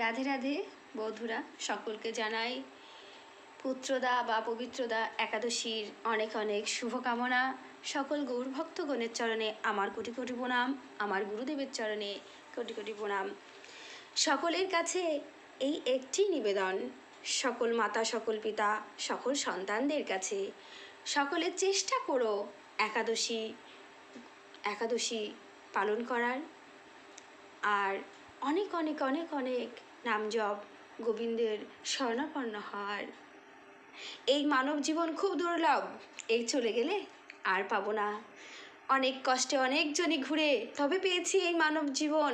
রাধে রাধে বন্ধুরা, সকলকে জানাই পুত্রদা বা পবিত্রদা একাদশীর অনেক অনেক শুভকামনা। সকল গৌর ভক্তগণের চরণে আমার কোটি কোটি প্রণাম, আমার গুরুদেবের চরণে কোটি কোটি প্রণাম। সকলের কাছে এই একটি নিবেদন, সকল মাতা, সকল পিতা, সকল সন্তানদের কাছে সকলে চেষ্টা করো একাদশী পালন করার, আর অনেক অনেক অনেক অনেক নাম জপ, গোবিন্দের স্বর্ণাপন্ন হওয়ার। এই মানব জীবন খুব দুর্লভ, এই চলে গেলে আর পাবো না। অনেক কষ্টে অনেকজনই ঘুরে তবে পেয়েছি এই মানব জীবন।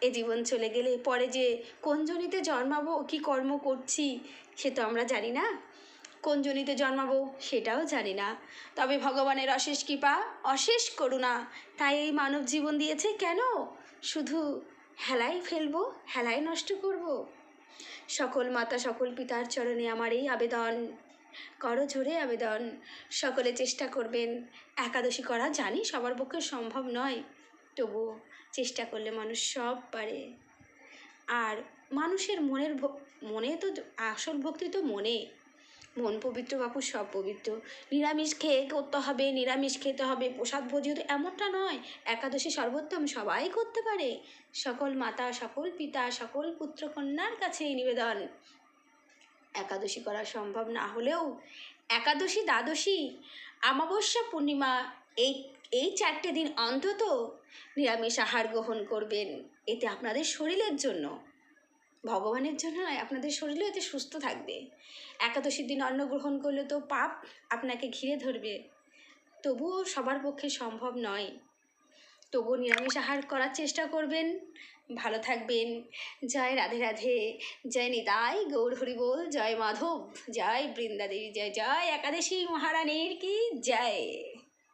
এই জীবন চলে গেলে পরে যে কোন জনিতে জন্মাবো, কি কর্ম করছি সে তো আমরা জানি না, কোন জনিতে জন্মাবো সেটাও জানি না। তবে ভগবানের অশেষ কৃপা, অশেষ করুণা, তাই এই মানব জীবন দিয়েছে। কেন শুধু হেলাই ফেলবো, হেলাই নষ্ট করব? সকল মাতা, সকল পিতার চরণে আমার এই আবেদন, করো জোরে আবেদন, সকলে চেষ্টা করবেন একাদশী করা। জানি সবার পক্ষে সম্ভব নয়, তবুও চেষ্টা করলে মানুষ সব পারে। আর মানুষের মনে তো আসল ভক্তি তো মনে, মন পবিত্র বাপু সব পবিত্র। নিরামিষ খেয়ে করতে হবে, নিরামিষ খেতে হবে, প্রসাদ ভোজিত এমনটা নয়। একাদশী সর্বোত্তম, সবাই করতে পারে। সকল মাতা, সকল পিতা, সকল পুত্র কন্যার কাছে এই নিবেদন, একাদশী করা সম্ভব না হলেও একাদশী, দ্বাদশী, অমাবস্যা, পূর্ণিমা, এই 4টে দিন অন্তত নিরামিষ আহার গ্রহণ করবেন। এতে আপনাদের শরীরের জন্য, ভগবানের জন্য নয়, আপনাদের শরীরও এতে সুস্থ থাকবে। একাদশীর দিন অন্ন গ্রহণ করলে তো পাপ আপনাকে ঘিরে ধরবে, তবুও সবার পক্ষে সম্ভব নয়। তবুও নিরামিষ আহার করার চেষ্টা করবেন। ভালো থাকবেন। জয় রাধে রাধে, জয় নিতাই গৌর হরি বল, জয় মাধব, জয় বৃন্দাদেবী, জয় জয় একাদশী মহারানীর কি জয়।